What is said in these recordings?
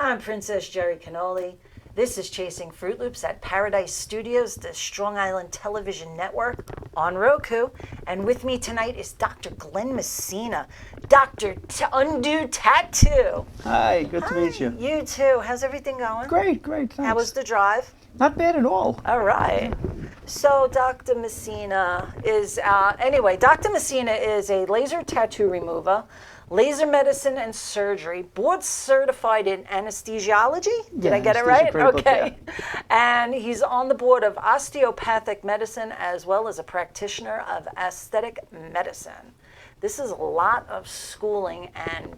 I'm Princess Jerry Cannoli. This is Chasing Fruit Loops at Paradise Studios, the Strong Island Television Network on Roku. And with me tonight is Dr. Glenn Messina, Dr. Undo Tattoo. Hi, good to meet you. You too. How's everything going? Great, thanks. How was the drive? Not bad at all. All right. So Dr. Messina is, Dr. Messina is a laser tattoo remover, laser medicine and surgery, board certified in anesthesiology. Did I get it right? Okay. Yeah. And he's on the board of osteopathic medicine as well as a practitioner of aesthetic medicine. This is a lot of schooling, and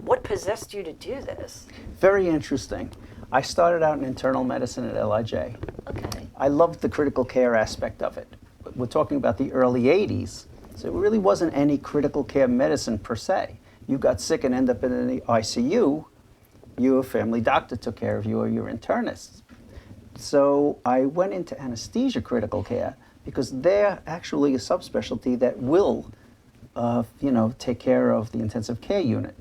what possessed you to do this? Very interesting. I started out in internal medicine at LIJ. Okay. I loved the critical care aspect of it. But we're talking about the early 80s, so it really wasn't any critical care medicine per se. You got sick and ended up in the ICU, your family doctor took care of you or your internist. So I went into anesthesia critical care because they're actually a subspecialty that will, take care of the intensive care unit.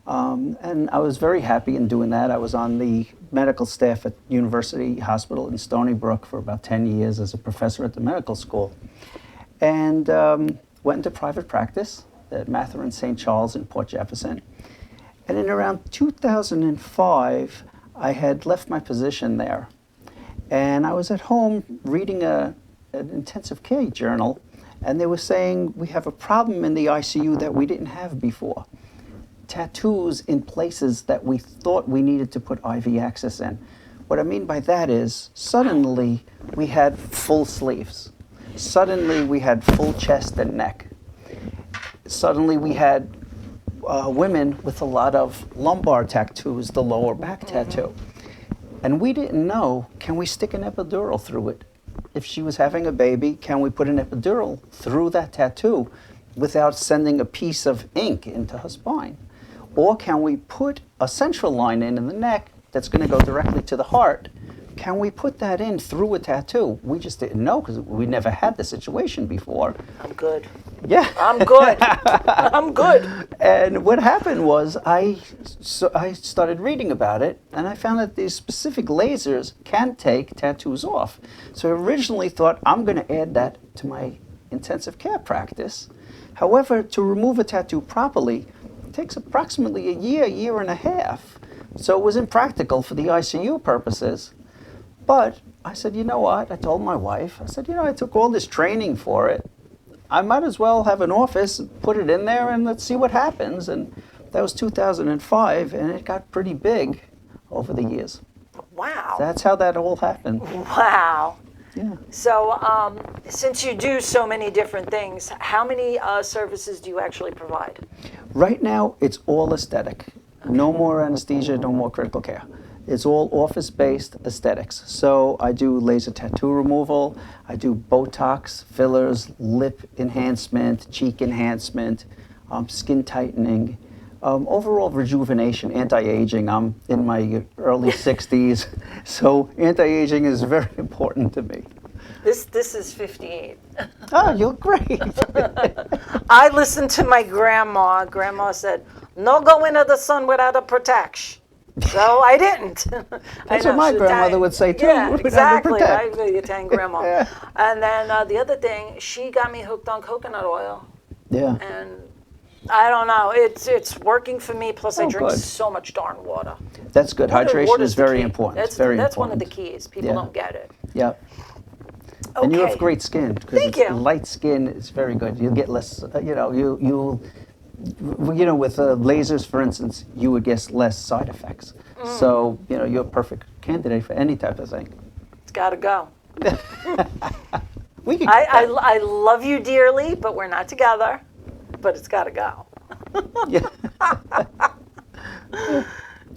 And I was very happy in doing that. I was on the medical staff at University Hospital in Stony Brook for about 10 years as a professor at the medical school. And went into private practice at Matherin St. Charles in Port Jefferson. And in around 2005, I had left my position there. And I was at home reading an intensive care journal, and they were saying, we have a problem in the ICU that we didn't have before. Tattoos in places that we thought we needed to put IV access in. What I mean by that is, suddenly we had full sleeves. Suddenly we had full chest and neck. Suddenly we had women with a lot of lumbar tattoos, the lower back tattoo. And we didn't know, can we stick an epidural through it? If she was having a baby, can we put an epidural through that tattoo without sending a piece of ink into her spine? Or can we put a central line in the neck that's going to go directly to the heart? Can we put that in through a tattoo? We just didn't know because we never had the situation before. I'm good. Yeah. I'm good. I'm good. And what happened was I started reading about it, and I found that these specific lasers can take tattoos off. So I originally thought, I'm going to add that to my intensive care practice. However, to remove a tattoo properly, it takes approximately a year and a half. So it was impractical for the ICU purposes. But I said, you know what? I told my wife, I said, I took all this training for it. I might as well have an office, put it in there, and let's see what happens. And that was 2005, and it got pretty big over the years. Wow. That's how that all happened. Wow. Yeah. So since you do so many different things, how many services do you actually provide? Right now, it's all aesthetic. No more anesthesia, no more critical care. It's all office-based aesthetics. So I do laser tattoo removal, I do Botox, fillers, lip enhancement, cheek enhancement, skin tightening, overall rejuvenation, anti-aging. I'm in my early 60s, so anti-aging is very important to me. This is 58. Oh, you're great. I listened to my grandma. Grandma said, no go into the sun without a protection. So I didn't. That's what my grandmother would say too. Yeah, exactly. Right? The Italian grandma. Yeah. And then the other thing, she got me hooked on coconut oil. Yeah. And I don't know, it's working for me. Plus, I drink good. so much darn water. That's good. Hydration is very important. That's one of the keys. People don't get it. Yeah. Okay. And you have great skin. Thank you. Light skin is very good. You get less. With lasers, for instance, you would get less side effects. So, you're a perfect candidate for any type of thing. It's got to go. I I love you dearly, but we're not together. But it's got to go. Yeah.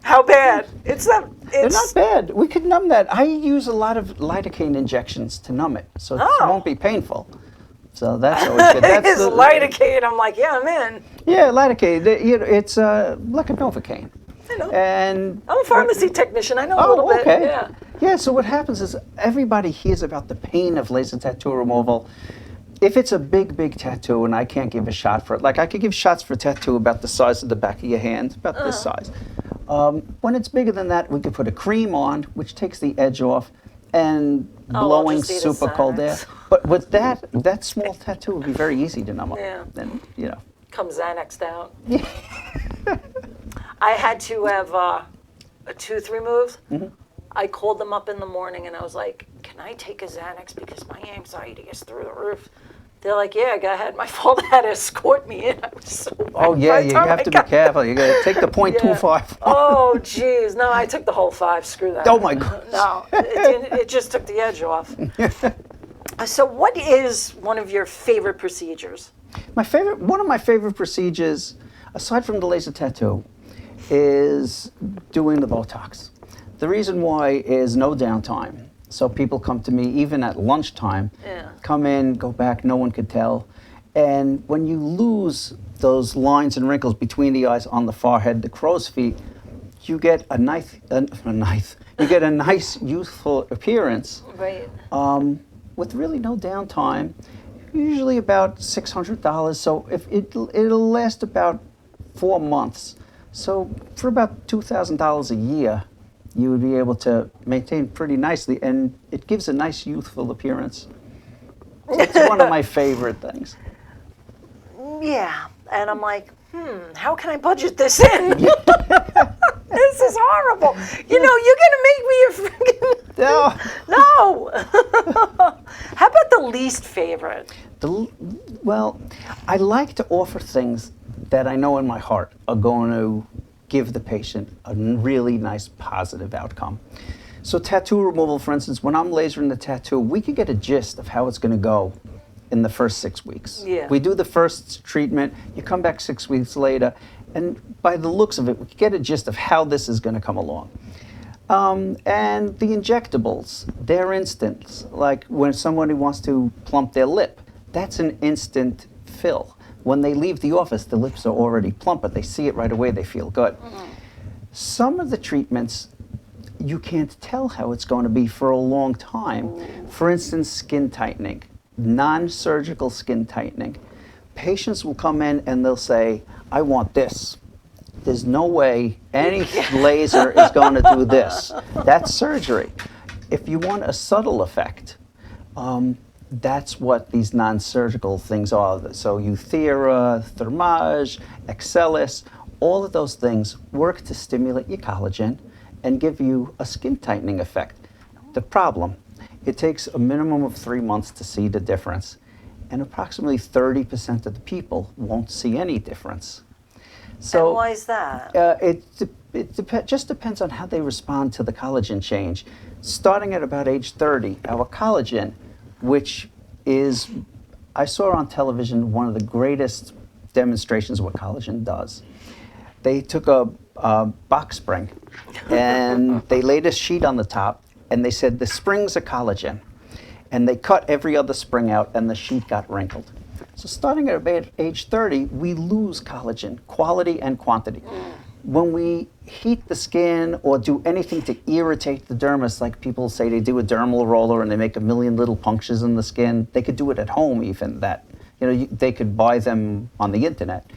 How bad? They're not bad. We could numb that. I use a lot of lidocaine injections to numb it, so it won't be painful. So that's always good. That's lidocaine. I'm like, yeah, I'm in. Yeah, lidocaine. It's like a Novocaine. I know. And I'm a pharmacy technician. I know a little bit. Okay. Yeah. Yeah. So what happens is everybody hears about the pain of laser tattoo removal. If it's a big tattoo and I can't give a shot for it, like I could give shots for a tattoo about the size of the back of your hand, about this size. When it's bigger than that, we could put a cream on, which takes the edge off, and I'll blowing just eat a super cold air. Xanax. But with that small tattoo would be very easy to numb up. Yeah. And, you know. Comes Xanaxed out. I had to have a tooth removed. I called them up in the morning and I was like, can I take a Xanax because my anxiety is through the roof? They're like, yeah, go ahead. My father had to escort me in. I was so Oh, yeah, you have to be careful. You got to take the .25. Oh, geez. No, I took the whole 5. Screw that. Oh, my goodness. No, it just took the edge off. So what is one of your favorite procedures? One of my favorite procedures, aside from the laser tattoo, is doing the Botox. The reason why is no downtime. So people come to me even at lunchtime, come in, go back, no one could tell. And when you lose those lines and wrinkles between the eyes on the forehead, the crow's feet, you get a nice youthful appearance. Right. With really no downtime, usually about $600. So if it'll last about 4 months. So for about $2,000 a year, you would be able to maintain pretty nicely, and it gives a nice youthful appearance. It's one of my favorite things. Yeah, and I'm like, how can I budget this in? This is horrible. You're gonna make me a freaking no. How about the least favorite? Well, I like to offer things that I know in my heart are going to give the patient a really nice positive outcome. So tattoo removal, for instance, when I'm lasering the tattoo, we can get a gist of how it's going to go in the first 6 weeks. Yeah. We do the first treatment, you come back 6 weeks later, and by the looks of it, we can get a gist of how this is going to come along. And the injectables, they're instant. Like when somebody wants to plump their lip, that's an instant fill. When they leave the office, the lips are already plump, but they see it right away, they feel good. Some of the treatments, you can't tell how it's going to be for a long time. For instance, skin tightening, non-surgical skin tightening. Patients will come in and they'll say, I want this. There's no way any laser is going to do this. That's surgery. If you want a subtle effect, that's what these non-surgical things are. So Euthera, Thermage, Excellis, all of those things work to stimulate your collagen and give you a skin tightening effect. The problem, it takes a minimum of 3 months to see the difference, and approximately 30% of the people won't see any difference. So And why is that? It just depends on how they respond to the collagen change. Starting at about age 30, our collagen, which is, I saw on television one of the greatest demonstrations of what collagen does. They took a box spring and they laid a sheet on the top and they said the springs are collagen. And they cut every other spring out and the sheet got wrinkled. So starting at about age 30, we lose collagen, quality and quantity. When we heat the skin or do anything to irritate the dermis, like people say they do a dermal roller and they make a million little punctures in the skin, they could do it at home even that. They could buy them on the internet.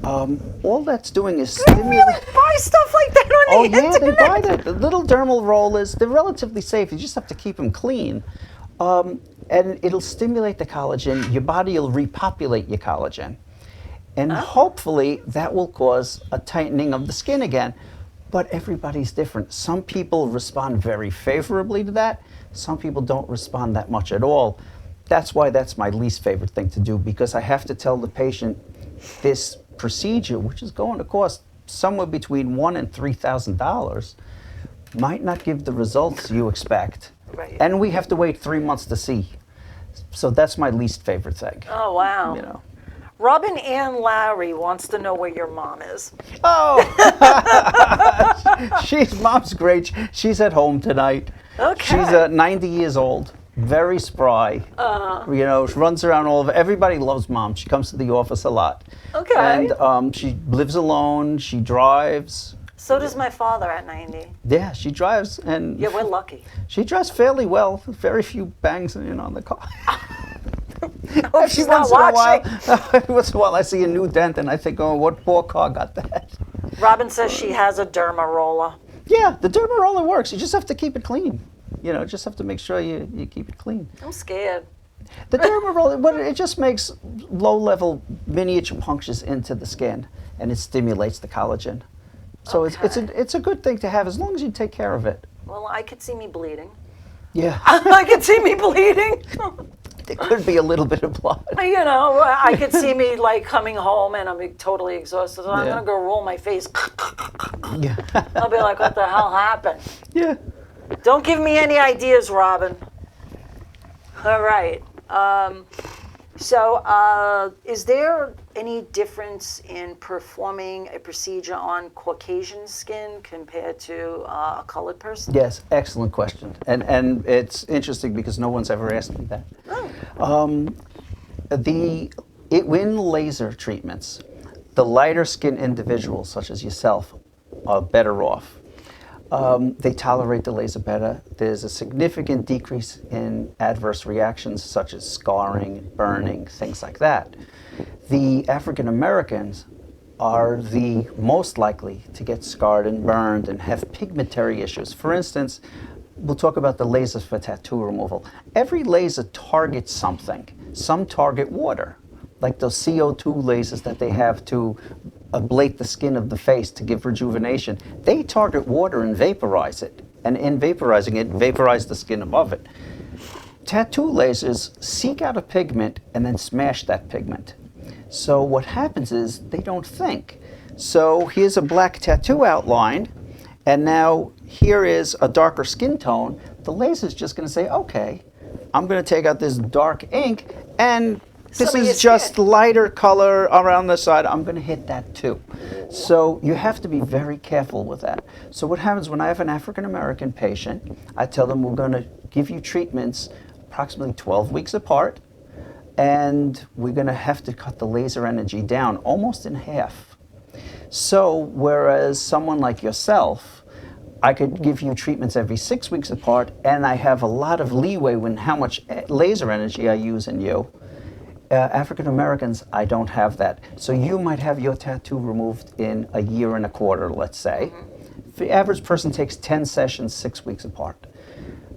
All that's doing is stimulate. You really buy stuff like that on the internet? Oh yeah, they buy the little dermal rollers. They're relatively safe. You just have to keep them clean. And it'll stimulate the collagen. Your body will repopulate your collagen. And hopefully that will cause a tightening of the skin again. But everybody's different. Some people respond very favorably to that. Some people don't respond that much at all. That's why that's my least favorite thing to do, because I have to tell the patient this procedure, which is going to cost somewhere between $1,000 and $3,000, might not give the results you expect. Right. And we have to wait 3 months to see. So that's my least favorite thing. Oh, wow. Robin Ann Lowry wants to know where your mom is. Oh! Mom's great. She's at home tonight. Okay. She's 90 years old, very spry. She runs around all over. Everybody loves Mom. She comes to the office a lot. Okay. And she lives alone. She drives. So does my father at 90. Yeah, she drives. And yeah, we're lucky. She drives fairly well. Very few bangs on the car. Hope she's not watching. Every once in a while I see a new dent and I think, oh, what poor car got that? Robin says she has a derma roller. Yeah, the derma roller works. You just have to keep it clean. Just have to make sure you keep it clean. I'm scared. The derma roller, but it just makes low-level miniature punctures into the skin, and it stimulates the collagen. So it's a good thing to have as long as you take care of it. Well, I could see me bleeding. Yeah. I could see me bleeding. There could be a little bit of blood. I could see me like coming home and I'm totally exhausted. So I'm Yeah. gonna go roll my face. Yeah. I'll be like, what the hell happened? Yeah. Don't give me any ideas, Robin. All right. So, is there any difference in performing a procedure on Caucasian skin compared to a colored person? Yes, excellent question. And it's interesting because no one's ever asked me that. Oh. In laser treatments, the lighter skin individuals, such as yourself, are better off. They tolerate the laser better. There's a significant decrease in adverse reactions such as scarring, burning, things like that. The African Americans are the most likely to get scarred and burned and have pigmentary issues. For instance, we'll talk about the lasers for tattoo removal. Every laser targets something. Some target water, like those CO2 lasers that they have to ablate the skin of the face to give rejuvenation. They target water and vaporize it. And in vaporizing it, vaporize the skin above it. Tattoo lasers seek out a pigment and then smash that pigment. So what happens is they don't think. So here's a black tattoo outline, and now here is a darker skin tone. The laser's just going to say, okay, I'm going to take out this dark ink, and this is just lighter color around the side. I'm going to hit that too. So you have to be very careful with that. So what happens when I have an African American patient, I tell them we're going to give you treatments approximately 12 weeks apart, and we're going to have to cut the laser energy down almost in half. So whereas someone like yourself, I could give you treatments every 6 weeks apart, and I have a lot of leeway in how much laser energy I use in you. African Americans, I don't have that. So you might have your tattoo removed in a year and a quarter, let's say. The average person takes 10 sessions 6 weeks apart.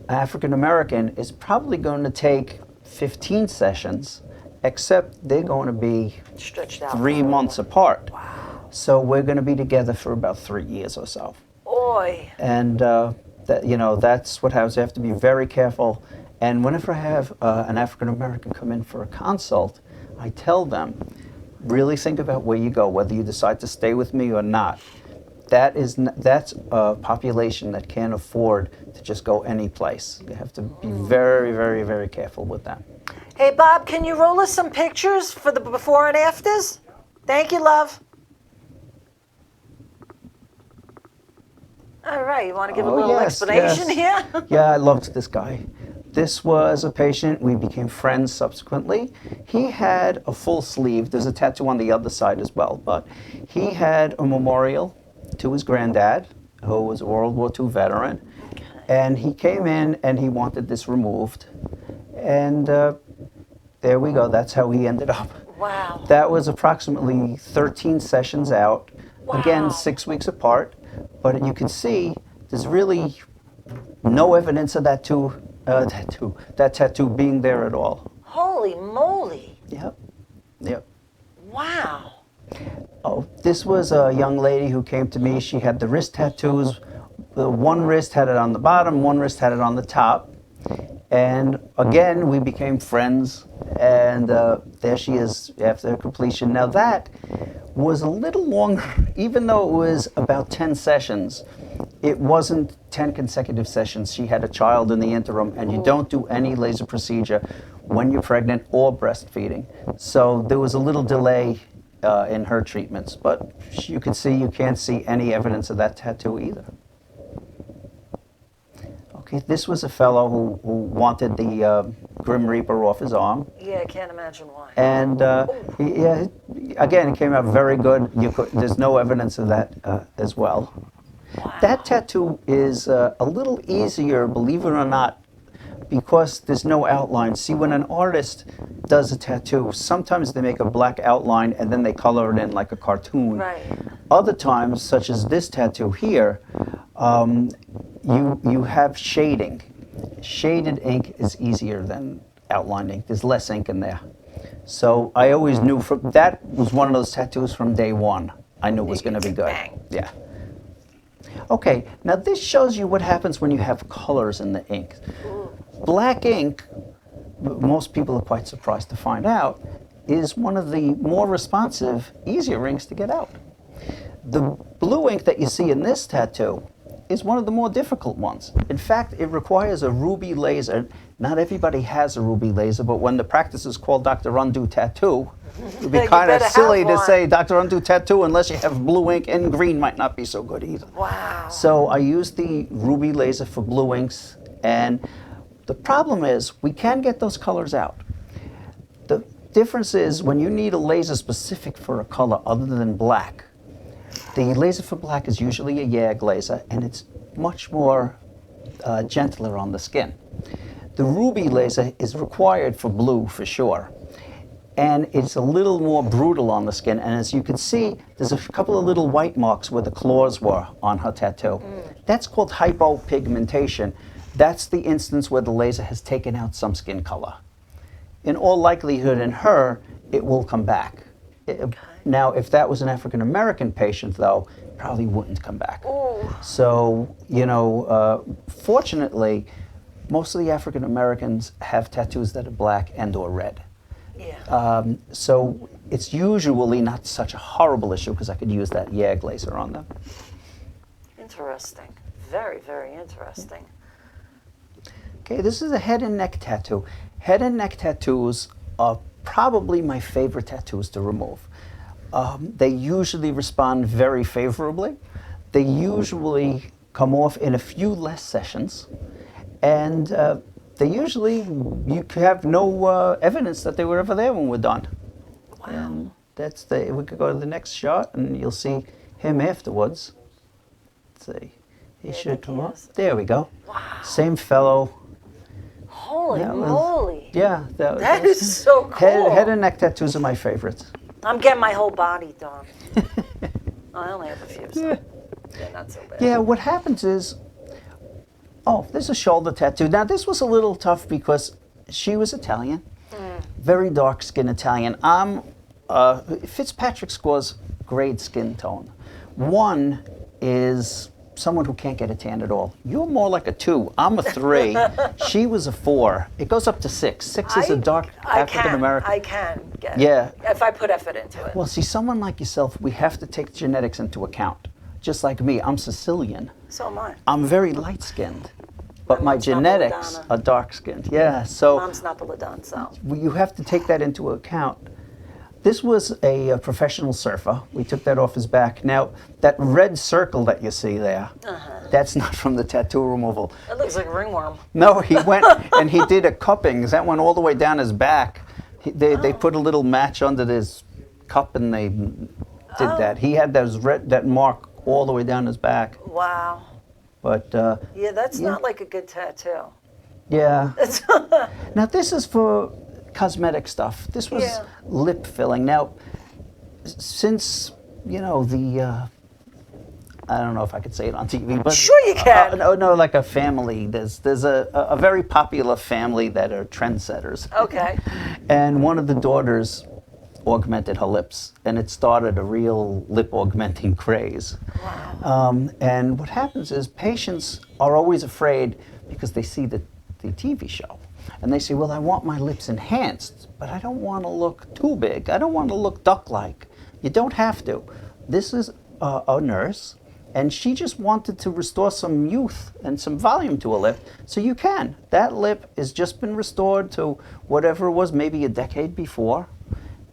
African American is probably going to take 15 sessions, except they're going to be Stretched out 3 months apart. Wow. So we're going to be together for about 3 years or so. Oy. And that's what happens. You have to be very careful. And whenever I have an African American come in for a consult, I tell them, really think about where you go, whether you decide to stay with me or not. That's a population that can't afford to just go any place. You have to be very, very, very careful with them. Hey, Bob, can you roll us some pictures for the before and afters? Thank you, love. All right, you want to give a little explanation here? Yeah, I loved this guy. This was a patient. We became friends subsequently. He had a full sleeve. There's a tattoo on the other side as well, but he had a memorial to his granddad, who was a World War II veteran. And he came in and he wanted this removed. And there we go. That's how he ended up. Wow. That was approximately 13 sessions out. Wow. Again, 6 weeks apart. But you can see there's really no evidence of that tattoo being there at all. Holy moly. Yep. Wow. Oh, this was a young lady who came to me. She had the wrist tattoos. The one wrist had it on the bottom, one wrist had it on the top. And again, we became friends. And there she is after completion. Now that was a little longer, even though it was about 10 sessions. It wasn't 10 consecutive sessions. She had a child in the interim, and you don't do any laser procedure when you're pregnant or breastfeeding. So there was a little delay in her treatments, but you can't see any evidence of that tattoo either. Okay, this was a fellow who wanted the Grim Reaper off his arm. Yeah, I can't imagine why. And again, it came out very good. There's no evidence of that as well. Wow. That tattoo is a little easier, believe it or not, because there's no outline. See, when an artist does a tattoo, sometimes they make a black outline and then they color it in like a cartoon. Right. Other times, such as this tattoo here, you have shading. Shaded ink is easier than outlined ink. There's less ink in there. So I always knew that was one of those tattoos from day one. I knew it was going to be good. Bang. Yeah. Okay, now this shows you what happens when you have colors in the ink. Black ink, most people are quite surprised to find out, is one of the more responsive, easier inks to get out. The blue ink that you see in this tattoo is one of the more difficult ones. In fact, it requires a ruby laser. Not everybody has a ruby laser, but when the practice is called Dr. Undo Tattoo, it would be You kind of better silly have to one. say Dr. Undo Tattoo unless you have blue ink, and green might not be so good either. Wow. So I use the ruby laser for blue inks, and the problem is we can get those colors out. The difference is when you need a laser specific for a color other than black, the laser for black is usually a YAG laser, and it's much more gentler on the skin. The ruby laser is required for blue for sure, and it's a little more brutal on the skin. And as you can see, there's a couple of little white marks where the claws were on her tattoo. That's called hypopigmentation. That's the instance where the laser has taken out some skin color. In all likelihood, in her, it will come back. Now, if that was an African American patient, though, it probably wouldn't come back. Ooh. So, fortunately, most of the African Americans have tattoos that are black and or red. Yeah. So it's usually not such a horrible issue because I could use that YAG laser on them. Interesting. Very, very interesting. Okay, this is a head and neck tattoo. Head and neck tattoos are probably my favorite tattoos to remove. They usually respond very favorably. They usually come off in a few less sessions, and they usually, you have no evidence that they were ever there when we're done. Wow. And we could go to the next shot and you'll see him afterwards. Let's see, he Yeah, should come he up. is. There we go. Wow. Same fellow. Holy That was- moly. Yeah. That is so cool. Head and neck tattoos are my favorites. I'm getting my whole body done. I only have a few, so yeah, not so bad. Yeah, what happens is, there's a shoulder tattoo. Now, this was a little tough because she was Italian, very dark skin Italian. I'm Fitzpatrick scores grade skin tone. 1 is someone who can't get a tan at all. You're more like a 2. I'm a 3. She was a 4. It goes up to 6. 6 is a dark African American. I can get Yeah. it if I put effort into it. Well, see, someone like yourself, we have to take genetics into account. Just like me, I'm Sicilian. So am I. I'm very light-skinned, but my mom's genetics Napolitana. are dark-skinned. Yeah, so Mom's Napolitan, so. you have to take that into account. This was a professional surfer. We took that off his back. Now, that red circle that you see there, that's not from the tattoo removal. It looks like a ringworm. No, he went and he did a cupping. That went all the way down his back. They put a little match under his cup and they did that. He had that mark all the way down his back. Wow. But Yeah, that's Yeah. not like a good tattoo. yeah. Now this is for cosmetic stuff. This was Yeah. lip filling. Now, since I don't know if I could say it on TV, but Sure you can. no, like a family. There's a very popular family that are trendsetters. Okay. And one of the daughters augmented her lips, and it started a real lip augmenting craze. Wow. And what happens is patients are always afraid because they see the TV show. And they say, well, I want my lips enhanced, but I don't want to look too big. I don't want to look duck-like. You don't have to. This is a nurse, and she just wanted to restore some youth and some volume to a lip, so you can. That lip has just been restored to whatever it was, maybe a decade before.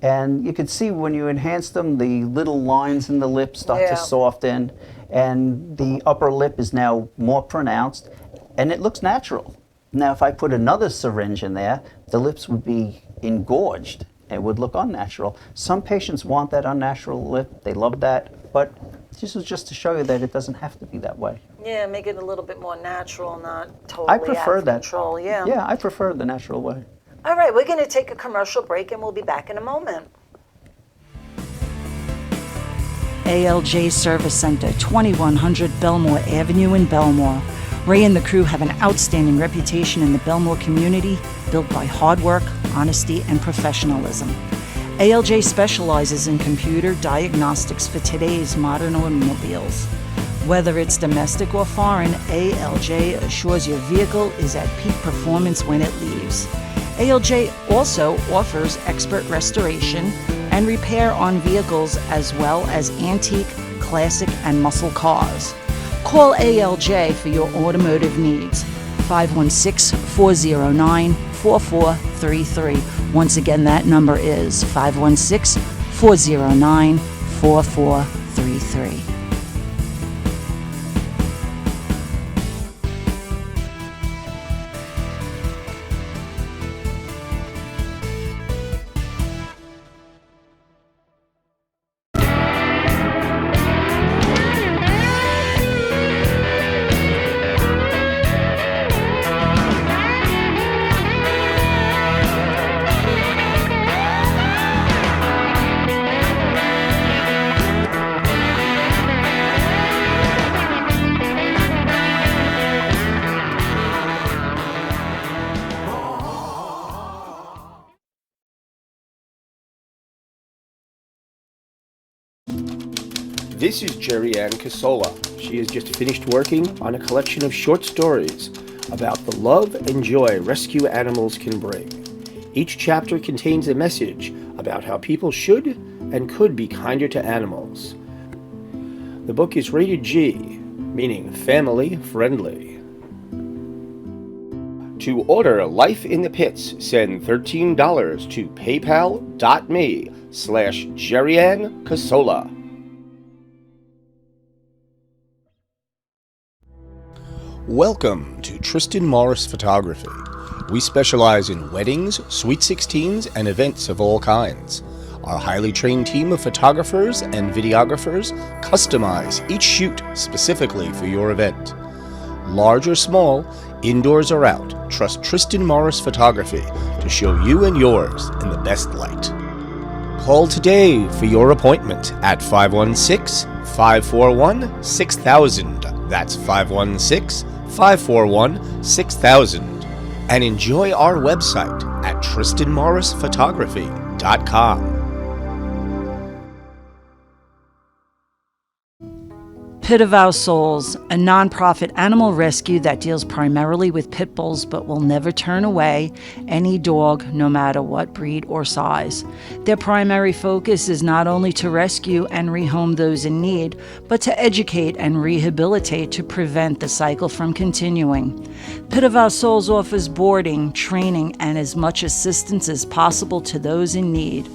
And you can see when you enhance them, the little lines in the lip start Yeah. to soften, and the upper lip is now more pronounced, and it looks natural. Now, if I put another syringe in there, the lips would be engorged. It would look unnatural. Some patients want that unnatural lip. They love that. But this is just to show you that it doesn't have to be that way. Yeah, make it a little bit more natural, not totally I prefer out of that. control. Yeah. Yeah, I prefer the natural way. All right, we're going to take a commercial break and we'll be back in a moment. ALJ Service Center, 2100 Belmore Avenue in Belmore. Ray and the crew have an outstanding reputation in the Belmore community, built by hard work, honesty, and professionalism. ALJ specializes in computer diagnostics for today's modern automobiles. Whether it's domestic or foreign, ALJ assures your vehicle is at peak performance when it leaves. ALJ also offers expert restoration and repair on vehicles as well as antique, classic, and muscle cars. Call ALJ for your automotive needs. 516-409-4433. Once again, that number is 516-409-4433. This is Jerry Ann Casola. She has just finished working on a collection of short stories about the love and joy rescue animals can bring. Each chapter contains a message about how people should and could be kinder to animals. The book is rated G, meaning family friendly. To order Life in the Pits, send $13 to paypal.me/JerryAnn Casola. Welcome to Tristan Morris Photography. We specialize in weddings, sweet 16s, and events of all kinds. Our highly trained team of photographers and videographers customize each shoot specifically for your event. Large or small, indoors or out, trust Tristan Morris Photography to show you and yours in the best light. Call today for your appointment at 516-541-6000. That's 516-541-6000. And enjoy our website at tristanmorrisphotography.com. Pit of Our Souls, a nonprofit animal rescue that deals primarily with pit bulls but will never turn away any dog, no matter what breed or size. Their primary focus is not only to rescue and rehome those in need, but to educate and rehabilitate to prevent the cycle from continuing. Pit of Our Souls offers boarding, training, and as much assistance as possible to those in need.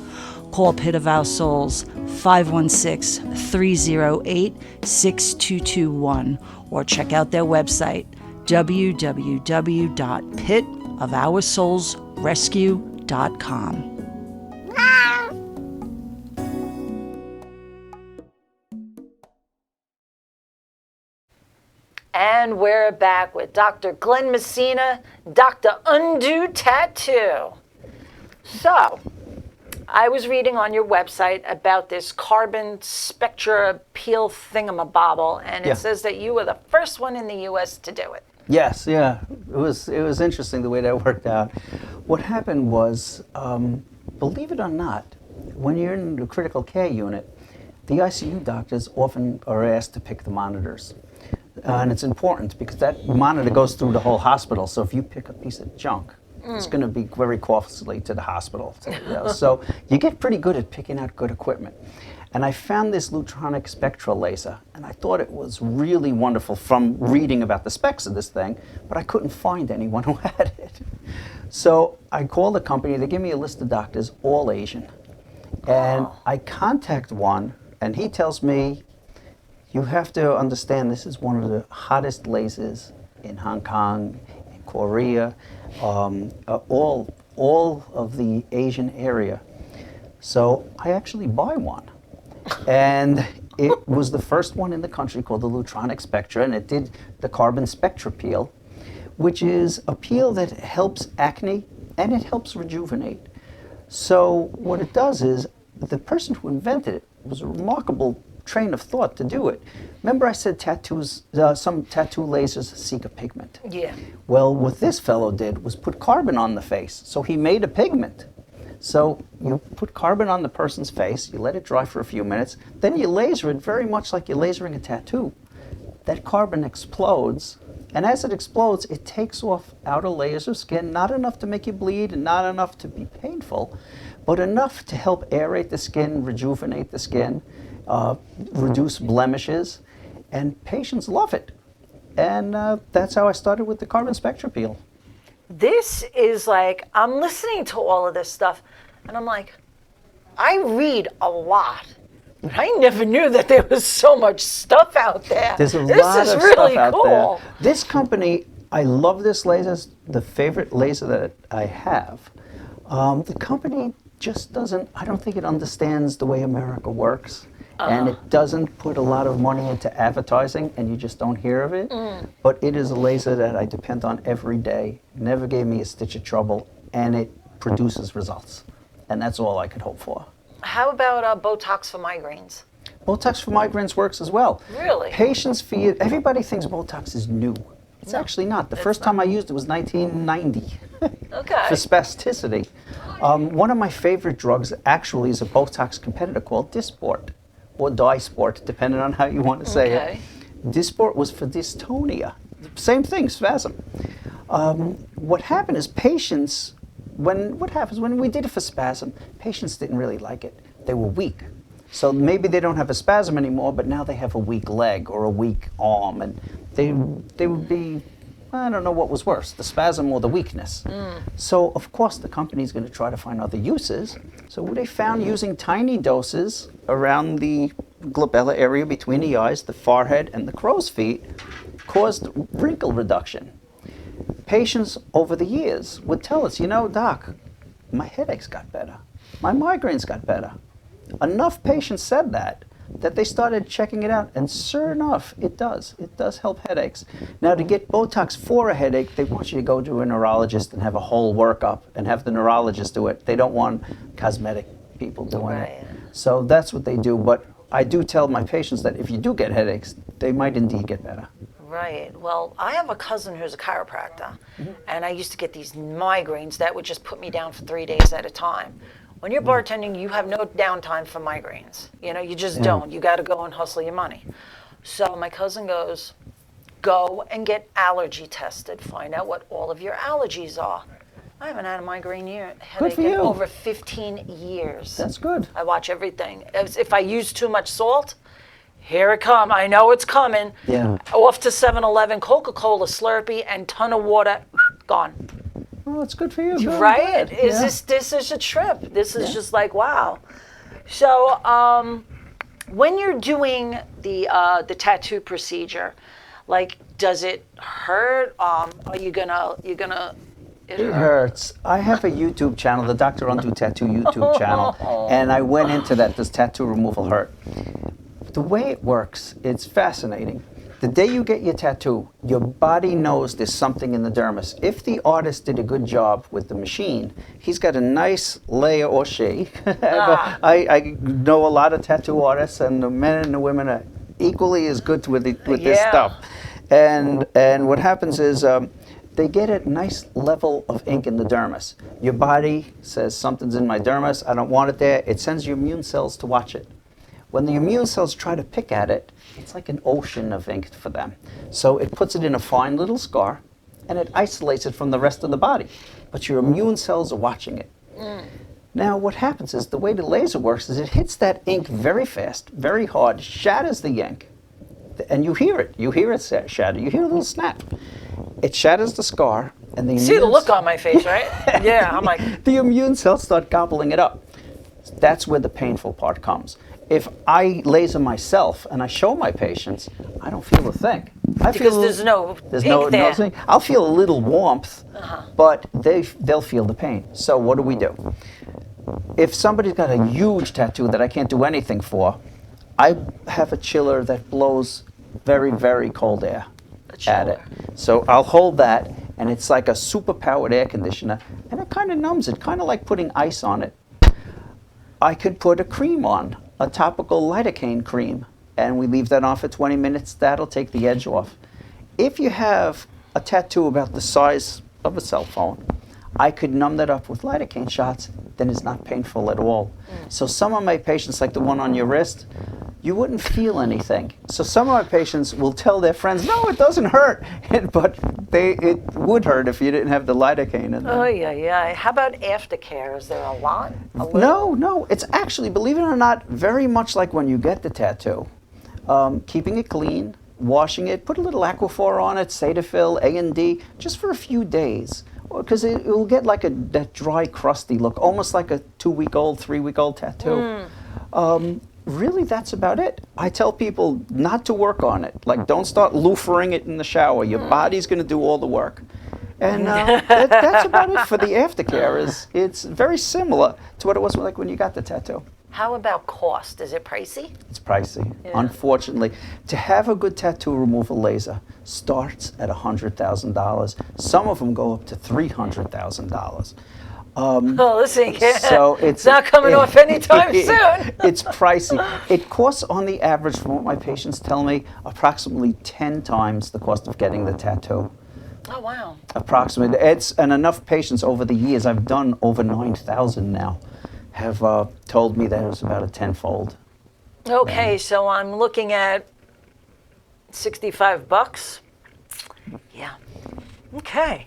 Call Pit of Our Souls 516-308-6221 or check out their website www.pitofoursoulsrescue.com. And we're back with Dr. Glenn Messina, Dr. Undo Tattoo. So, I was reading on your website about this carbon spectra peel thingamabobble, and it says that you were the first one in the U.S. to do it. Yes, yeah. It was interesting the way that worked out. What happened was, believe it or not, when you're in the critical care unit, the ICU doctors often are asked to pick the monitors. And it's important because that monitor goes through the whole hospital, so if you pick a piece of junk, it's going to be very costly to the hospital. So you get pretty good at picking out good equipment. And I found this Lutronic spectral laser, and I thought it was really wonderful from reading about the specs of this thing, but I couldn't find anyone who had it. So I called the company, they give me a list of doctors, all Asian. And I contact one, and he tells me, you have to understand this is one of the hottest lasers in Hong Kong, in Korea, all of the Asian area. So I actually buy one. And It was the first one in the country called the Lutronic Spectra, and it did the carbon spectra peel, which is a peel that helps acne and it helps rejuvenate. So what it does is, the person who invented it was a remarkable train of thought to do it. Remember I said tattoos, some tattoo lasers seek a pigment. Yeah. Well, what this fellow did was put carbon on the face. So he made a pigment. So you put carbon on the person's face, you let it dry for a few minutes, then you laser it very much like you're lasering a tattoo. That carbon explodes, and as it explodes, it takes off outer layers of skin, not enough to make you bleed and not enough to be painful, but enough to help aerate the skin, rejuvenate the skin, reduce blemishes, and patients love it. And that's how I started with the carbon spectra peel. This is like, I'm listening to all of this stuff, and I'm like, I read a lot. But I never knew that there was so much stuff out there. There's a this lot is of really stuff out cool. there. This company, I love this laser. It's the favorite laser that I have. The company just doesn't, I don't think it understands the way America works. And it doesn't put a lot of money into advertising, and you just don't hear of it. But it is a laser that I depend on every day. Never gave me a stitch of trouble, and it produces results. And that's all I could hope for. How about Botox for migraines? Botox for migraines works as well. Really? Patients feel, everybody thinks Botox is new. It's actually not. The first time I used it was 1990 Okay. for spasticity. One of my favorite drugs actually is a Botox competitor called Dysport, or Dysport, depending on how you want to say Okay. it. Dysport was for dystonia. Same thing, spasm. What happened is patients, when we did it for spasm, patients didn't really like it. They were weak. So maybe they don't have a spasm anymore, but now they have a weak leg or a weak arm, and they would be, I don't know what was worse, the spasm or the weakness. So of course the company's going to try to find other uses. So what they found, using tiny doses around the glabella area between the eyes, the forehead, and the crow's feet, caused wrinkle reduction. Patients over the years would tell us, you know, doc, my headaches got better, my migraines got better. Enough patients said that they started checking it out, and sure enough, it does. It does help headaches. Now, to get Botox for a headache, they want you to go to a neurologist and have a whole workup and have the neurologist do it. They don't want cosmetic people doing Right. it. So that's what they do. But I do tell my patients that if you do get headaches, they might indeed get better. Right. Well, I have a cousin who's a chiropractor, and I used to get these migraines that would just put me down for 3 days at a time. When you're bartending, you have no downtime for migraines. You know, you just don't. You got to go and hustle your money. So my cousin goes, go and get allergy tested. Find out what all of your allergies are. I haven't had a migraine headache for in you. over 15 years. That's good. I watch everything. If I use too much salt, here it comes. I know it's coming. Yeah. Off to 7-Eleven, Coca-Cola, Slurpee, and ton of water, gone. Well, it's good for you. Good, Right? good. Is Yeah. this is a trip? This is just like wow. So when you're doing the tattoo procedure, like, does it hurt? Are you gonna? It hurts. I have a YouTube channel, the Dr. Undo Tattoo YouTube channel, and I went into that. Does tattoo removal hurt? The way it works, it's fascinating. The day you get your tattoo, your body knows there's something in the dermis. If the artist did a good job with the machine, he's got a nice layer, or she. I know a lot of tattoo artists, and the men and the women are equally as good with this stuff. And what happens is they get a nice level of ink in the dermis. Your body says, something's in my dermis, I don't want it there. It sends your immune cells to watch it. When the immune cells try to pick at it, it's like an ocean of ink for them. So it puts it in a fine little scar, and it isolates it from the rest of the body. But your immune cells are watching it. Now what happens is, the way the laser works is it hits that ink very fast, very hard, shatters the ink, and you hear it. You hear it shatter. You hear a little snap. It shatters the scar, and the See the look on my face, right? Yeah, I'm like, the immune cells start gobbling it up. That's where the painful part comes. If I laser myself and I show my patients, I don't feel a thing. because there's no ink there. thing. I'll feel a little warmth, but they'll feel the pain. So what do? If somebody's got a huge tattoo that I can't do anything for, I have a chiller that blows very, very cold air at it. So I'll hold that, and it's like a super powered air conditioner, and it kind of numbs it, kind of like putting ice on it. I could put a cream on, a topical lidocaine cream, and we leave that on for 20 minutes. That'll take the edge off. If you have a tattoo about the size of a cell phone, I could numb that up with lidocaine shots, then it's not painful at all. So some of my patients, like the one on your wrist, you wouldn't feel anything. So some of my patients will tell their friends, no, it doesn't hurt, but it would hurt if you didn't have the lidocaine in there. Oh, yeah. How about aftercare? Is there a lot? No, it's actually, believe it or not, very much like when you get the tattoo. Keeping it clean, washing it, put a little Aquaphor on it, Cetaphil, A&D, just for a few days. Because it will get like that dry, crusty look, almost like a 2-week-old, 3-week-old tattoo. Really, that's about it. I tell people not to work on it. Like, don't start loofering it in the shower. Your body's going to do all the work. And that's about it for the aftercare. It's very similar to what it was like when you got the tattoo. How about cost? Is it pricey? It's pricey, Yeah. unfortunately. To have a good tattoo removal laser starts at $100,000. Some of them go up to $300,000. Oh, listen, So it's not coming off anytime soon. It's pricey. It costs, on the average, from what my patients tell me, approximately 10 times the cost of getting the tattoo. Oh, wow. Approximately. And enough patients over the years, I've done over 9,000 now, have told me that it was about a tenfold. Okay, so I'm looking at $65. Yeah. Okay.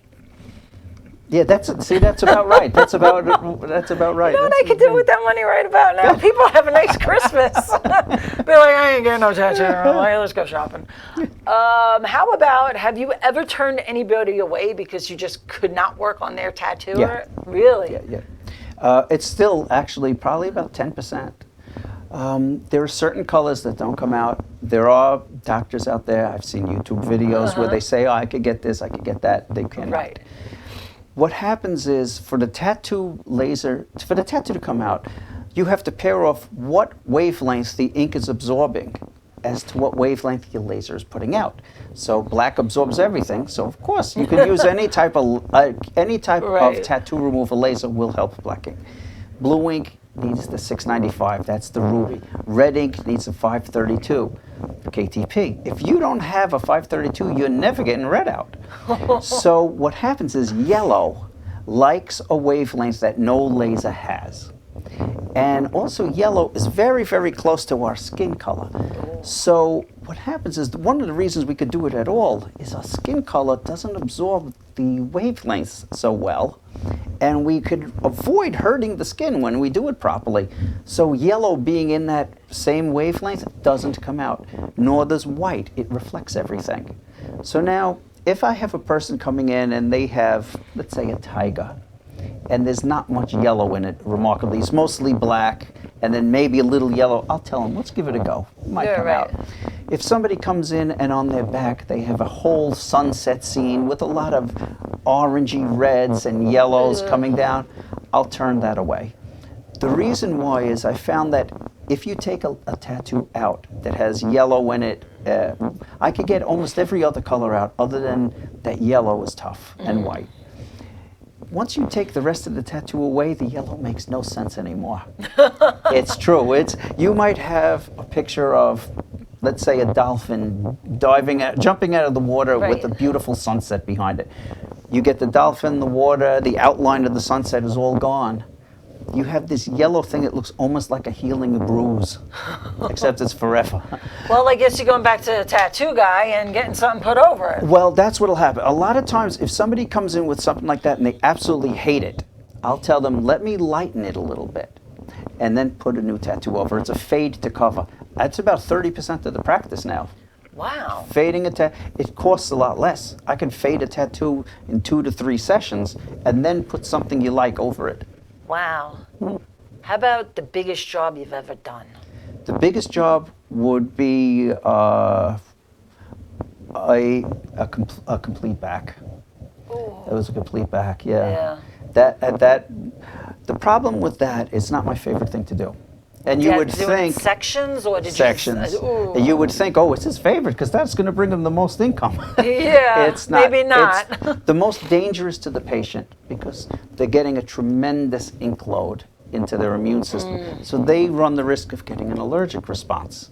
Yeah, that's about right. That's about right. You know what I could do with that money right about now? People have a nice Christmas. Be like, I ain't getting no tattoo. Let's go shopping. How about, have you ever turned anybody away because you just could not work on their tattoo? Yeah. Really? Yeah. It's still actually probably about 10%. There are certain colors that don't come out. There are doctors out there, I've seen YouTube videos where they say, oh, I could get this, I could get that. They cannot. Right. What happens is, for the tattoo to come out, you have to pair off what wavelength the ink is absorbing as to what wavelength your laser is putting out. So black absorbs everything. So of course you can use any type of tattoo removal laser will help blacking. Blue ink needs the 695. That's the ruby. Red ink needs a 532 KTP. If you don't have a 532, you're never getting red out. So what happens is yellow likes a wavelength that no laser has. And also yellow is very, very close to our skin color. So what happens is, one of the reasons we could do it at all is our skin color doesn't absorb the wavelengths so well, and we could avoid hurting the skin when we do it properly. So yellow being in that same wavelength doesn't come out, nor does white. It reflects everything. So now, if I have a person coming in and they have, let's say, a tiger, and there's not much yellow in it, remarkably. It's mostly black, and then maybe a little yellow. I'll tell them, let's give it a go. It might come out. If somebody comes in and on their back they have a whole sunset scene with a lot of orangey reds and yellows coming down, I'll turn that away. The reason why is I found that if you take a tattoo out that has yellow in it, I could get almost every other color out other than that yellow is tough and white. Once you take the rest of the tattoo away, the yellow makes no sense anymore. It's true. You might have a picture of, let's say, a dolphin jumping out of the water with a beautiful sunset behind it. You get the dolphin, the water, the outline of the sunset is all gone. You have this yellow thing that looks almost like a healing bruise, except it's forever. Well, I guess you're going back to the tattoo guy and getting something put over it. Well, that's what'll happen. A lot of times, if somebody comes in with something like that and they absolutely hate it, I'll tell them, let me lighten it a little bit, and then put a new tattoo over. It's a fade to cover. That's about 30% of the practice now. Wow. Fading it costs a lot less. I can fade a tattoo in 2 to 3 sessions and then put something you like over it. Wow. How about the biggest job you've ever done? The biggest job would be a complete back. Ooh. That was a complete back, yeah. The problem with that is not my favorite thing to do. And you would do it in think sections, or did sections. you? And you would think, oh, it's his favorite because that's going to bring him the most income. Yeah, It's not. maybe not. It's the most dangerous to the patient because they're getting a tremendous ink load into their immune system. So they run the risk of getting an allergic response.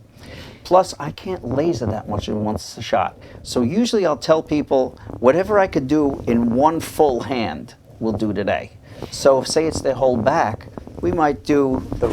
Plus, I can't laser that much in one shot. So usually I'll tell people, whatever I could do in one full hand, we'll do today. So say it's their whole back, we might do the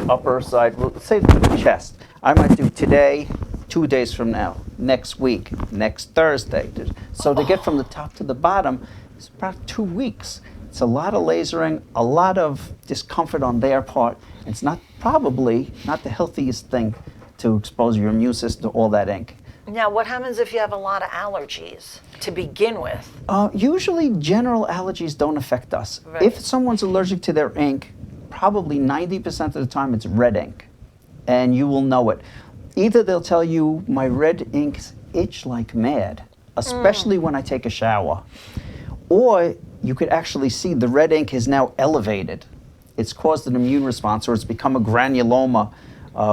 upper side, say the chest. I might do today, 2 days from now, next week, next Thursday. So to get from the top to the bottom, it's about 2 weeks. It's a lot of lasering, a lot of discomfort on their part. It's probably not the healthiest thing to expose your immune system to all that ink. Now, what happens if you have a lot of allergies to begin with? Usually general allergies don't affect us. Right. If someone's allergic to their ink, probably 90% of the time it's red ink, and you will know it. Either they'll tell you, my red inks itch like mad, especially when I take a shower, or you could actually see the red ink is now elevated. It's caused an immune response, or it's become a granuloma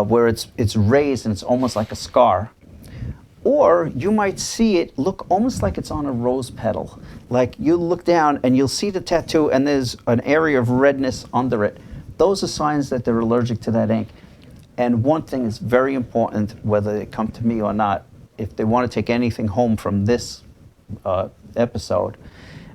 where it's raised and it's almost like a scar. Or you might see it look almost like it's on a rose petal. Like you look down and you'll see the tattoo and there's an area of redness under it. Those are signs that they're allergic to that ink. And one thing is very important, whether they come to me or not, if they want to take anything home from this episode,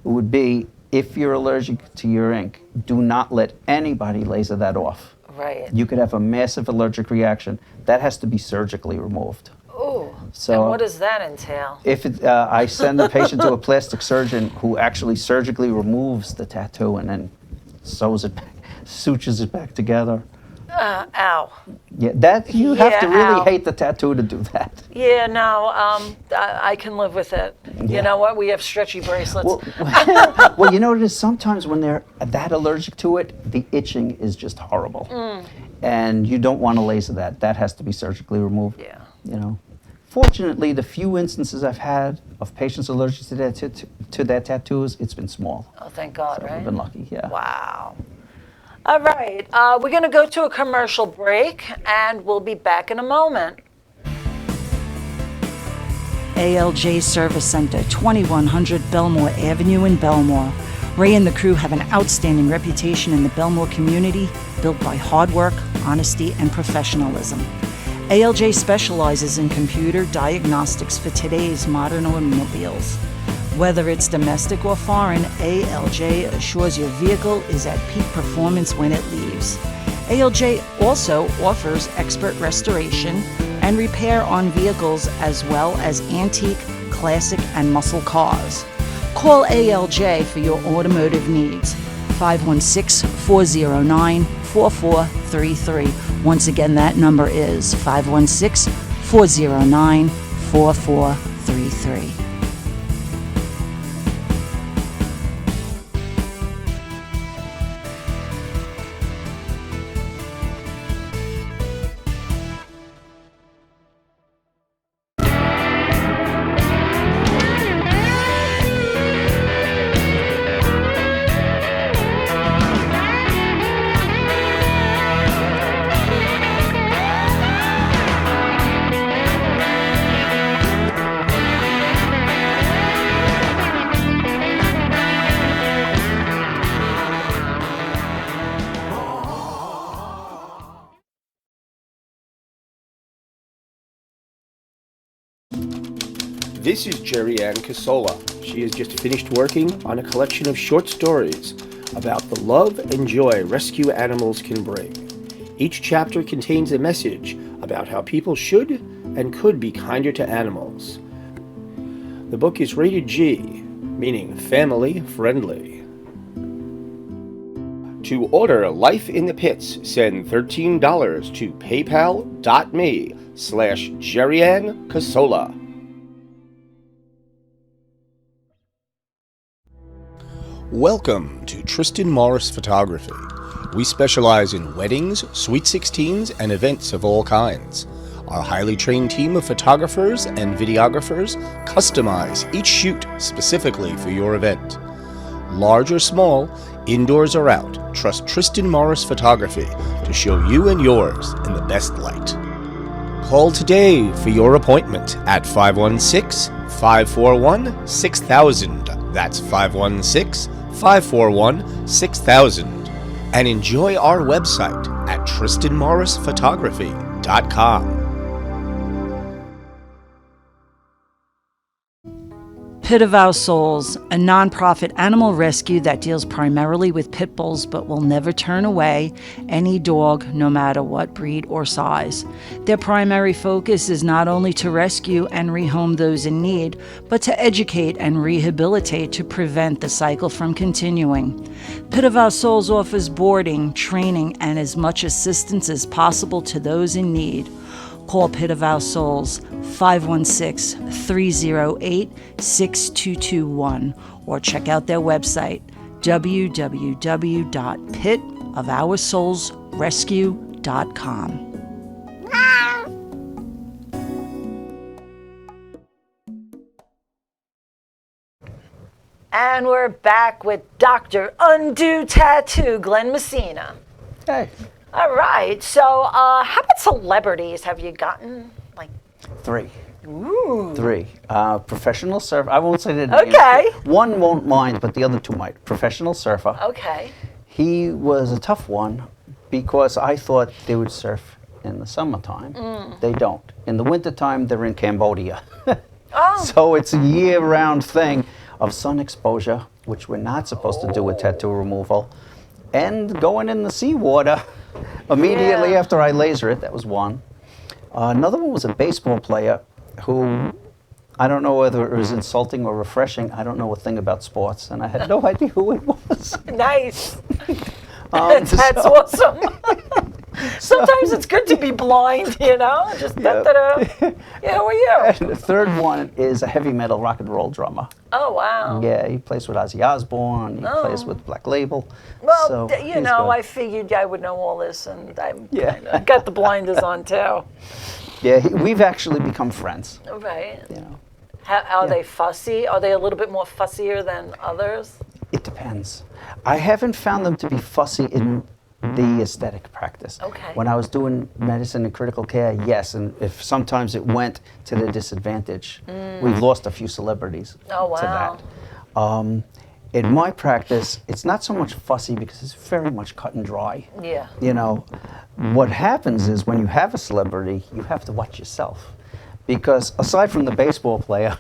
it would be, if you're allergic to your ink, do not let anybody laser that off. Right. You could have a massive allergic reaction. That has to be surgically removed. Oh, So and what does that entail? if I send the patient to a plastic surgeon who actually surgically removes the tattoo and then sews it back, sutures it back together. Ow. Yeah, that you have to Yeah, really ow. hate the tattoo to do that. Yeah, no, I can live with it. Yeah. You know what? We have stretchy bracelets. Well, you know what it is? Sometimes when they're that allergic to it, the itching is just horrible. And you don't want to laser that. That has to be surgically removed. Yeah. You know. Fortunately, the few instances I've had of patients allergic to their tattoos, it's been small. Oh, thank God, So right? I've been lucky, yeah. Wow. All right, we're going to go to a commercial break, and we'll be back in a moment. ALJ Service Center, 2100 Belmore Avenue in Belmore. Ray and the crew have an outstanding reputation in the Belmore community, built by hard work, honesty, and professionalism. ALJ specializes in computer diagnostics for today's modern automobiles. Whether it's domestic or foreign, ALJ assures your vehicle is at peak performance when it leaves. ALJ also offers expert restoration and repair on vehicles as well as antique, classic, and muscle cars. Call ALJ for your automotive needs. 516-409-4433. Once again, that number is 516-409-4433. This is Jerry Ann Casola. She has just finished working on a collection of short stories about the love and joy rescue animals can bring. Each chapter contains a message about how people should and could be kinder to animals. The book is rated G, meaning family friendly. To order Life in the Pits, send $13 to paypal.me/JerryAnn Casola. Welcome to Tristan Morris Photography. We specialize in weddings, sweet 16s, and events of all kinds. Our highly trained team of photographers and videographers customize each shoot specifically for your event. Large or small, Indoors or out, trust Tristan Morris Photography to show you and yours in the best light. Call today for your appointment at 516-541-6000. That's 516-541-6000. And enjoy our website at tristanmorrisphotography.com. Pit of Our Souls, a nonprofit animal rescue that deals primarily with pit bulls but will never turn away any dog, no matter what breed or size. Their primary focus is not only to rescue and rehome those in need, but to educate and rehabilitate to prevent the cycle from continuing. Pit of Our Souls offers boarding, training, and as much assistance as possible to those in need. Call Pit of Our Souls 516-308-6221 or check out their website www.pitofoursoulsrescue.com. And we're back with Dr. Undo Tattoo, Glenn Messina. Hey, All right, so how about celebrities? Have you gotten, like, three. ooh. Three. Professional surfer. I won't say the name. Okay. One won't mind, but the other two might. Professional surfer. Okay. He was a tough one because I thought they would surf in the summertime. They don't. In the wintertime, they're in Cambodia. Oh. So it's a year-round thing of sun exposure, which we're not supposed to do with tattoo removal, and going in the seawater immediately Yeah. after I laser it. That was one. Another one was a baseball player who, I don't know whether it was insulting or refreshing. I don't know a thing about sports, and I had no idea who it was. Nice. That's so- awesome. Sometimes it's good to be blind, you know? Just da-da-da. Yeah, who are you? And the third one is a heavy metal rock and roll drummer. Oh, wow. Yeah, he plays with Ozzy Osbourne. He plays with Black Label. Well, so you he's know, good. I figured I would know all this, and I'm Yeah. kinda got the blinders on, too. Yeah, we've actually become friends. Right. You know, How, are they fussy? Are they a little bit more fussier than others? it depends. I haven't found them to be fussy in the aesthetic practice. Okay. When I was doing medicine and critical care, yes, and if sometimes it went to their disadvantage. We've lost a few celebrities Oh, to wow. that. In my practice, it's not so much fussy because it's very much cut and dry. Yeah. You know, what happens is when you have a celebrity, you have to watch yourself. Because aside from the baseball player,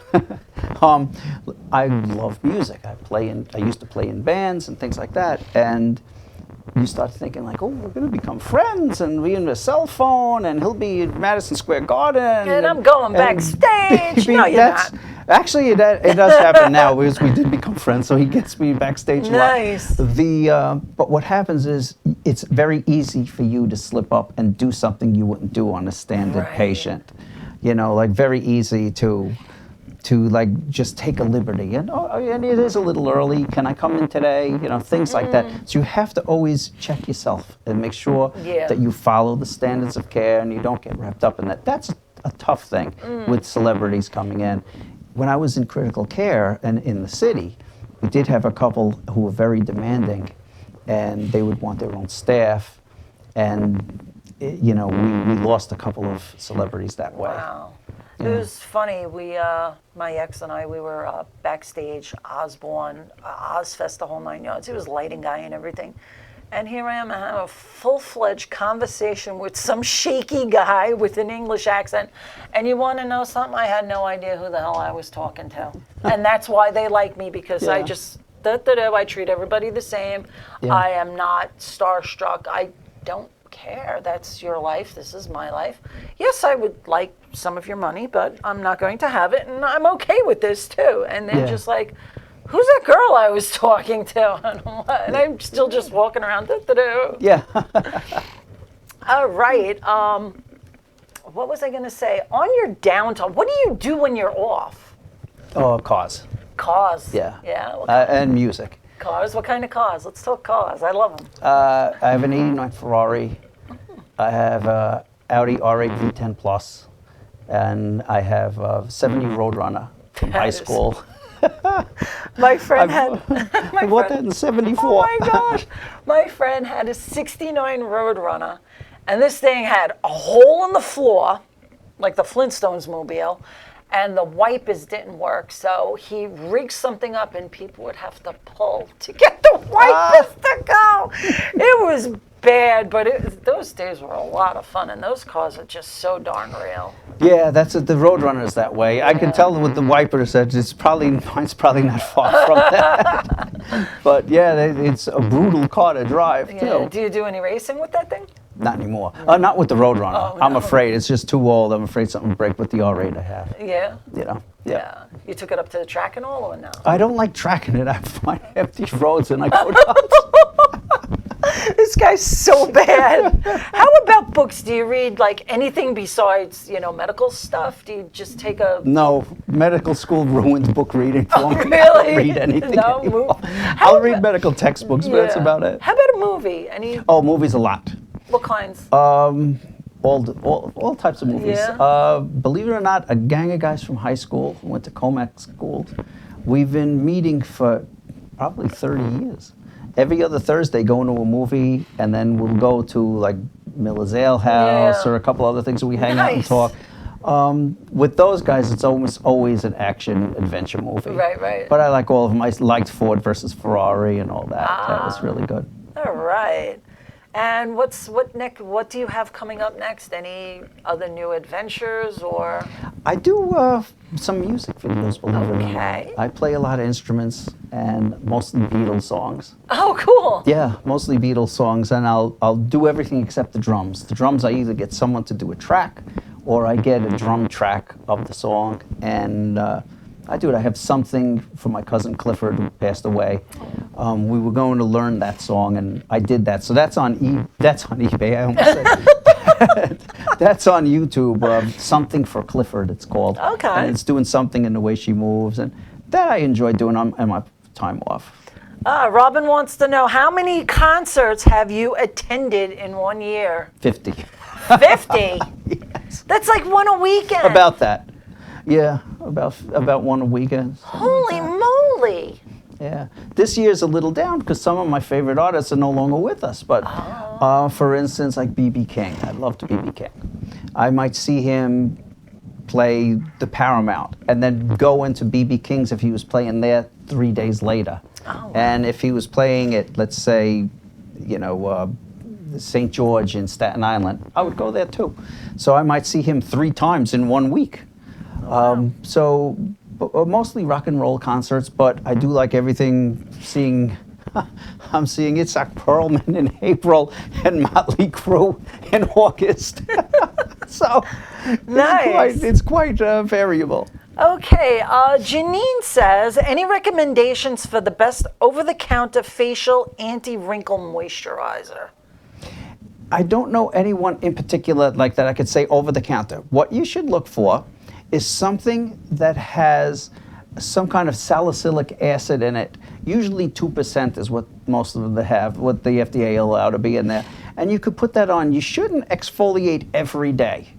I love music. I used to play in bands and things like that. And you start thinking like, oh, we're going to become friends, and we in a cell phone, and he'll be at Madison Square Garden. And I'm going backstage. No, you're that's- not. Actually, it does happen now because we did become friends, so he gets me backstage a lot. Nice. But what happens is it's very easy for you to slip up and do something you wouldn't do on a standard Right. patient. You know, like very easy to like just take a liberty and and it is a little early. Can I come in today? You know, things like that. So you have to always check yourself and make sure Yeah. that you follow the standards of care and you don't get wrapped up in that. That's a tough thing with celebrities coming in. When I was in critical care and in the city, we did have a couple who were very demanding, and they would want their own staff, and you know, we lost a couple of celebrities that way. Wow. It was funny. We, my ex and I, we were backstage, Osborne, Ozfest, the whole 9 yards. He was lighting guy and everything. And here I am, I have a full-fledged conversation with some shaky guy with an English accent. And you want to know something? I had no idea who the hell I was talking to. And that's why they like me, because I Yeah. just, I treat everybody the same. Yeah. I am not starstruck. I don't care. That's your life. This is my life. Yes, I would like some of your money, but I'm not going to have it, and I'm okay with this too. And they're Yeah. just like, who's that girl I was talking to? And I'm still just walking around. Yeah. All right. What was I going to say? On your downtime, what do you do when you're off? Oh, cars. Cars. Yeah. Yeah. What And music. cars? What kind of cars? Let's talk cars. I love them. I have an '89 Ferrari. I have a Audi R8 V10 Plus, and I have a '70 Roadrunner from high That is- school. My friend had. I bought that in '74. Oh my gosh! My friend had a '69 Roadrunner, and this thing had a hole in the floor, like the Flintstones mobile, and the wipers didn't work. So he rigged something up, and people would have to pull to get the wipers to go. It was bad, but those days were a lot of fun, and those cars are just so darn real. Yeah, that's it. The Roadrunner's that way. I can tell with the wipers that mine's probably not far from that. But yeah, it's a brutal car to drive Yeah. too. Do you do any racing with that thing? Not anymore. Not with the Roadrunner. Oh, I'm no. afraid it's just too old. I'm afraid something will break with the R8 I have. Yeah. You know. Yeah. You took it up to the track and all, or no? I don't like tracking it. I find empty roads and I go nuts. This guy's so bad. How about books? Do you read like anything besides, medical stuff? Do you just take a No, medical school ruins book reading for me. I really? don't read anything No, anymore. how I'll read about- medical textbooks, but that's Yeah. about it. How about a movie? Any Oh, movies a lot. what kinds? All types of movies. Yeah. Believe it or not, a gang of guys from high school who went to Comac schools. We've been meeting for probably 30 years. Every other Thursday, going to a movie, and then we'll go to like Miller's Ale House Yeah. or a couple other things. We hang out and Nice. talk. With those guys, it's almost always an action adventure movie. Right. But I like all of them. I liked Ford versus Ferrari and all that. That was really good. All right. And what do you have coming up next? Any other new adventures or? I do some music videos, believe it or not. Okay. I play a lot of instruments and mostly Beatles songs. Oh, cool. Yeah, mostly Beatles songs, and I'll do everything except the drums. The drums, I either get someone to do a track, or I get a drum track of the song, and I do it. I have something from my cousin Clifford, who passed away. We were going to learn that song, and I did that. So that's on eBay. I almost said. That's on YouTube. Something for Clifford, it's called. Okay. And it's doing something in the way she moves, and that I enjoy doing on my time off. Robin wants to know, how many concerts have you attended in 1 year? 50. 50? Yes. That's like one a weekend. About that. Yeah, about one a weekend. Holy moly. Yeah. This year's a little down because some of my favorite artists are no longer with us. But for instance, like B.B. King. I loved B.B. King. I might see him play the Paramount and then go into B.B. King's if he was playing there 3 days later. Oh. And if he was playing at, let's say, St. George in Staten Island, I would go there too. So I might see him 3 times in 1 week. Mostly rock and roll concerts, but I do like everything. I'm seeing Itzhak Perlman in April and Motley Crue in August. So Nice. it's quite variable. Okay, Janine says, any recommendations for the best over-the-counter facial anti-wrinkle moisturizer? I don't know anyone in particular like that I could say over the counter. What you should look for is something that has some kind of salicylic acid in it. Usually 2% is what most of them have, what the FDA allow to be in there. And you could put that on. You shouldn't exfoliate every day.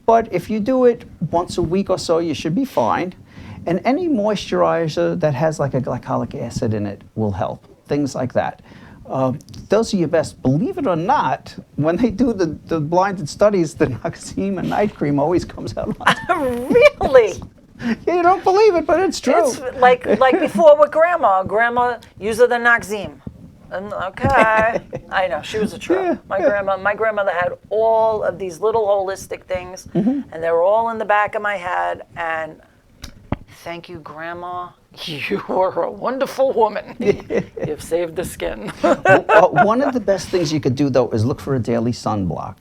But if you do it once a week or so, you should be fine. And any moisturizer that has like a glycolic acid in it will help. Things like that. Those are your best. Believe it or not, when they do the blinded studies, the Noxzema night cream always comes out on Really? Yeah, you don't believe it, but it's true. It's like before with Grandma. Grandma used the Noxzema. Okay. I know, she was a trip. Yeah, My grandmother had all of these little holistic things, and they were all in the back of my head. And thank you, Grandma. You were a wonderful woman. You've saved the skin. One of the best things you could do, though, is look for a daily sunblock.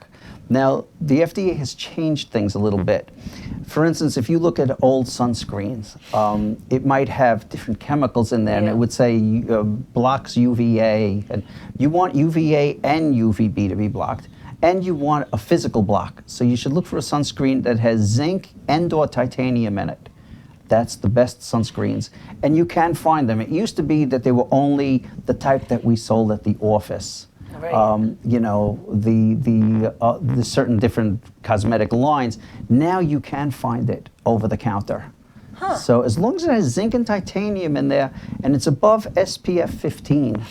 Now, the FDA has changed things a little bit. For instance, if you look at old sunscreens, it might have different chemicals in there, and Yeah. it would say blocks UVA. And you want UVA and UVB to be blocked, and you want a physical block. So you should look for a sunscreen that has zinc and/or titanium in it. That's the best sunscreens, and you can find them. It used to be that they were only the type that we sold at the office. Right. The certain different cosmetic lines. Now you can find it over the counter. So as long as it has zinc and titanium in there, and it's above SPF 15,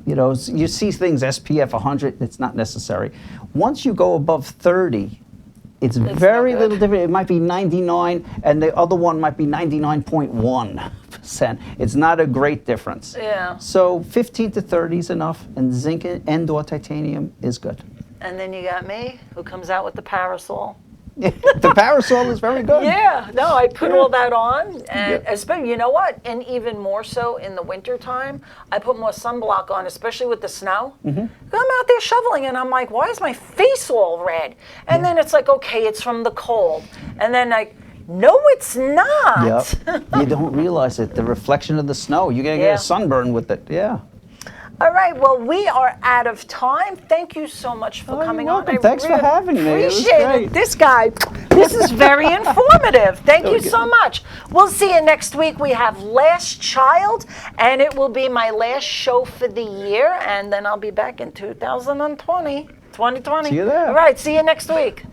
you know, you see things SPF 100, it's not necessary. Once you go above 30, it's very no little good. different. It might be 99, and the other one might be 99.1%. It's not a great difference. Yeah. So 15 to 30 is enough, and zinc and/or titanium is good. And then you got me, who comes out with the parasol. The parasol is very good. Yeah, no, I put Yeah. all that on, and Yeah. especially, you know what? And even more so in the winter time, I put more sunblock on, especially with the snow. Mm-hmm. I'm out there shoveling, and I'm like, why is my face all red? And then it's like, okay, it's from the cold. And then like, no, it's not. Yep. You don't realize it. The reflection of the snow. You're going to Yeah. get a sunburn with it. Yeah. All right, well, we are out of time. Thank you so much for Oh, you're coming welcome. on. Thanks for having me. It was Appreciate great. it. This guy, this is very informative. Thank you Okay. so much. We'll see you next week. We have Last Child, and it will be my last show for the year, and then I'll be back in 2020. See you there. All right, see you next week.